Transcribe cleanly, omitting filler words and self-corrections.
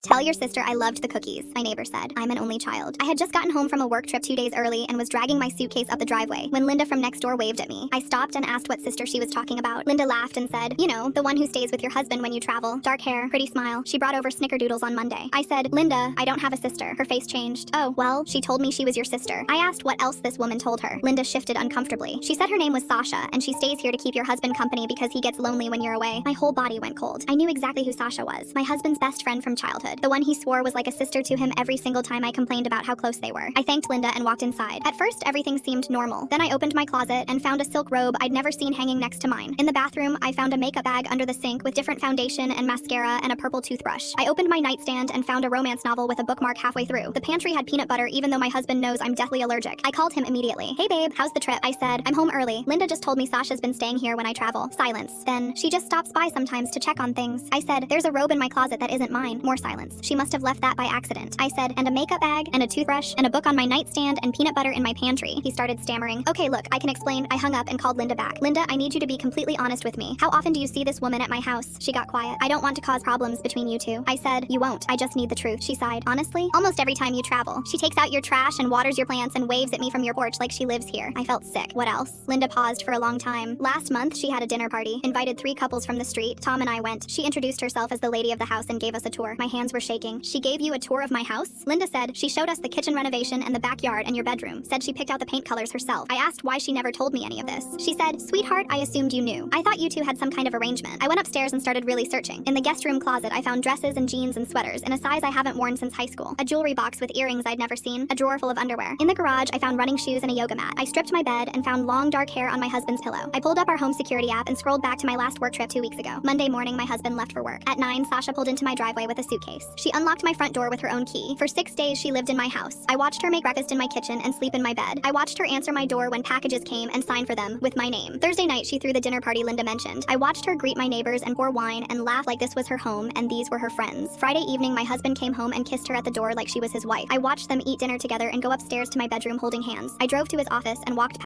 Tell your sister I loved the cookies, my neighbor said. I'm an only child. I had just gotten home from a work trip 2 days early and was dragging my suitcase up the driveway when Linda from next door waved at me. I stopped and asked what sister she was talking about. Linda laughed and said, you know, the one who stays with your husband when you travel. Dark hair, pretty smile. She brought over snickerdoodles on Monday. I said, Linda, I don't have a sister. Her face changed. Oh, well, she told me she was your sister. I asked what else this woman told her. Linda shifted uncomfortably. She said her name was Sasha and she stays here to keep your husband company because he gets lonely when you're away. My whole body went cold. I knew exactly who Sasha was. My husband's best friend from childhood. The one he swore was like a sister to him every single time I complained about how close they were. I thanked Linda and walked inside. At first, everything seemed normal. Then I opened my closet and found a silk robe I'd never seen hanging next to mine. In the bathroom, I found a makeup bag under the sink with different foundation and mascara and a purple toothbrush. I opened my nightstand and found a romance novel with a bookmark halfway through. The pantry had peanut butter even though my husband knows I'm deathly allergic. I called him immediately. Hey babe, how's the trip? I said, I'm home early. Linda just told me Sasha's been staying here when I travel. Silence. Then, she just stops by sometimes to check on things. I said, there's a robe in my closet that isn't mine. More silence. She must have left that by accident. I said, and a makeup bag, and a toothbrush, and a book on my nightstand, and peanut butter in my pantry. He started stammering. Okay, look, I can explain. I hung up and called Linda back. Linda, I need you to be completely honest with me. How often do you see this woman at my house? She got quiet. I don't want to cause problems between you two. I said, you won't. I just need the truth. She sighed. Honestly, almost every time you travel. She takes out your trash and waters your plants and waves at me from your porch like she lives here. I felt sick. What else? Linda paused for a long time. Last month, she had a dinner party, invited 3 couples from the street. Tom and I went. She introduced herself as the lady of the house and gave us a tour. My hands were shaking. She gave you a tour of my house? Linda said, she showed us the kitchen renovation and the backyard and your bedroom. Said she picked out the paint colors herself. I asked why she never told me any of this. She said, sweetheart, I assumed you knew. I thought you two had some kind of arrangement. I went upstairs and started really searching. In the guest room closet, I found dresses and jeans and sweaters in a size I haven't worn since high school. A jewelry box with earrings I'd never seen. A drawer full of underwear. In the garage, I found running shoes and a yoga mat. I stripped my bed and found long dark hair on my husband's pillow. I pulled up our home security app and scrolled back to my last work trip 2 weeks ago. Monday morning, my husband left for work. At 9, Sasha pulled into my driveway with a suitcase. She unlocked my front door with her own key. For 6 days, she lived in my house. I watched her make breakfast in my kitchen and sleep in my bed. I watched her answer my door when packages came and sign for them with my name. Thursday night, she threw the dinner party Linda mentioned. I watched her greet my neighbors and pour wine and laugh like this was her home and these were her friends. Friday evening, my husband came home and kissed her at the door like she was his wife. I watched them eat dinner together and go upstairs to my bedroom holding hands. I drove to his office and walked